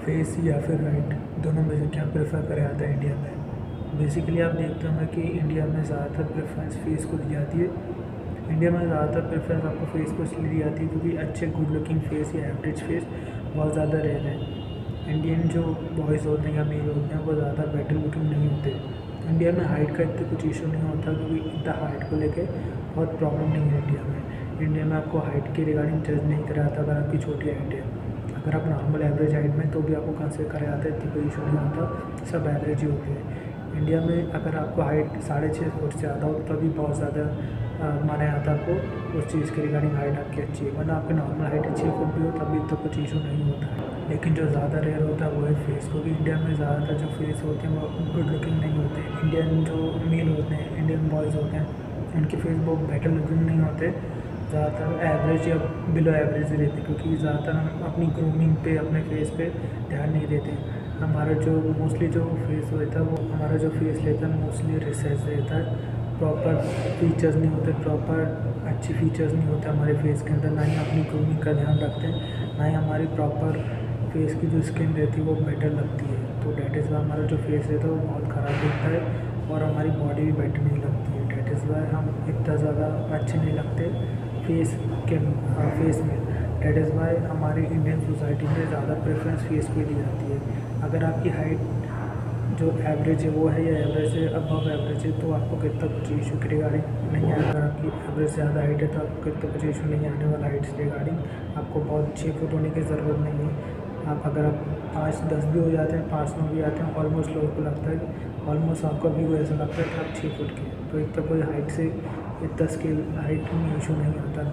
Face या फिर height, दोनों में से क्या प्रेफर करा जाता है इंडिया में? बेसिकली आप देखते होंगे कि इंडिया में ज़्यादातर प्रेफरेंस फेस को दी जाती है। इंडिया में ज़्यादातर प्रेफरेंस आपको फेस को इसलिए दी जाती है क्योंकि अच्छे गुड लुकिंग फेस या एवरेज फेस बहुत ज़्यादा रेयर है। इंडियन जो बॉयज़ होते हैं या मेल होते हैं वो ज़्यादा बेटर लुकिंग नहीं होते। इंडिया में हाइट का इतना कुछ इशू नहीं होता क्योंकि इतना हाइट को लेके बहुत प्रॉब्लम नहीं है इंडिया में। इंडिया में आपको हाइट के रिगार्डिंग जज नहीं करा जाता अगर आपकी छोटी हाइट है। अगर आप नॉर्मल एवरेज हाइट में तो भी आपको कंसिडर करा जाता है, इतनी कोई इशू नहीं होता, सब एवरेज ही होते हैं। इंडिया में अगर आपको हाइट 6.5 फुट से ज़्यादा हो तभी बहुत ज़्यादा माना जाता है आपको उस चीज़ के रिगार्डिंग हाइट आपकी अच्छी है, वरना आपकी नॉर्मल हाइट 6 फुट भी हो तभी तो कुछ इशू नहीं होता है। लेकिन जो ज़्यादा रेयर होता है वो है फेस, क्योंकि इंडिया में ज़्यादातर जो फेस होते हैं वो गुड लुकिंग नहीं होते। इंडियन जो मेल होते हैं, इंडियन बॉयज़ होते हैं, उनके फेस बहुत बेटर लुकिंग नहीं होते, ज़्यादातर एवरेज या बिलो एवरेज ही रहते, क्योंकि ज़्यादातर हम अपनी ग्रूमिंग पे अपने फेस पे ध्यान नहीं देते। हमारा जो मोस्टली जो फेस होता है वो हमारा जो फेस लेता है मोस्टली रिसर्च रहता है, प्रॉपर फीचर्स नहीं होते, प्रॉपर अच्छी फीचर्स नहीं होते हमारे फेस के अंदर, ना ही अपनी ग्रूमिंग का ध्यान रखते हैं, ना ही हमारी प्रॉपर फेस की जो स्किन रहती है वो बेटर लगती है। तो डैट इज़ वाई हमारा जो फेस रहता है वो बहुत ख़राब दिखता है और हमारी बॉडी भी बेटर नहीं लगती है। डैट इज़ वाई हम इतना ज़्यादा अच्छे नहीं लगते फेस के फेस में। डैट इज़ वाई हमारी इंडियन सोसाइटी में ज़्यादा प्रेफरेंस फेस को ही दी जाती है। अगर आपकी हाइट जो एवरेज है वो है या एवरेज है अबव एवरेज है तो आपको कितना कुछ इशू के रिगार्डिंग नहीं आएगा। अगर आपकी एवरेज से ज़्यादा हाइट है तो आपको कितना कुछ इशू नहीं आने वाला हाइट से रिगार्डिंग। आपको बहुत 6 फुट होने की ज़रूरत नहीं है। आप अगर आप 5-10 भी हो जाते हैं, 5-9 भी आते हैं, ऑलमोस्ट लोगों को लगता है ऑलमोस्ट आपका व्यू ऐसा लगता है कि आप 6 फुट के, तो इतना कोई हाइट से इतना स्केल हाइट में इशू नहीं आता।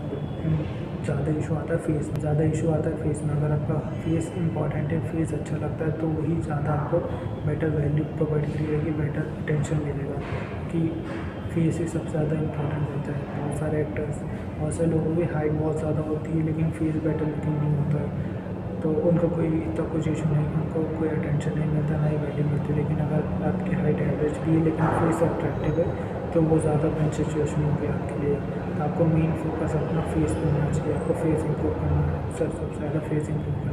ज़्यादा इशू आता है फेस में, ज़्यादा इशू आता है फेस में। अगर आपका फेस इंपॉर्टेंट है, फेस अच्छा लगता है तो वही ज़्यादा आपको बेटर वैल्यू प्रोवाइड करेगी, बेटर अटेंशन मिलेगा कि फेस ही सबसे ज़्यादा इंपॉर्टेंट रहता है। बहुत सारे एक्टर्स, बहुत सारे लोगों की हाइट बहुत ज़्यादा होती है लेकिन फेस बेटर लुकिंग नहीं होता है, तो उनको कोई इतना कुछ इशू नहीं, उनको कोई अटेंशन नहीं मिलता, ना ही वैल्यू मिलती। लेकिन अगर आपकी हाइट एवरेज भी है लेकिन फेस अट्रैक्टिव है तो वो ज़्यादा बेस्ट सिचुएशन होगी आपके लिए। तो आपको मेन फोकस अपना फेस पे होना चाहिए, आपको फेस इंप्रूव करना है, सबसे ज़्यादा फेस इंप्रूव करना है।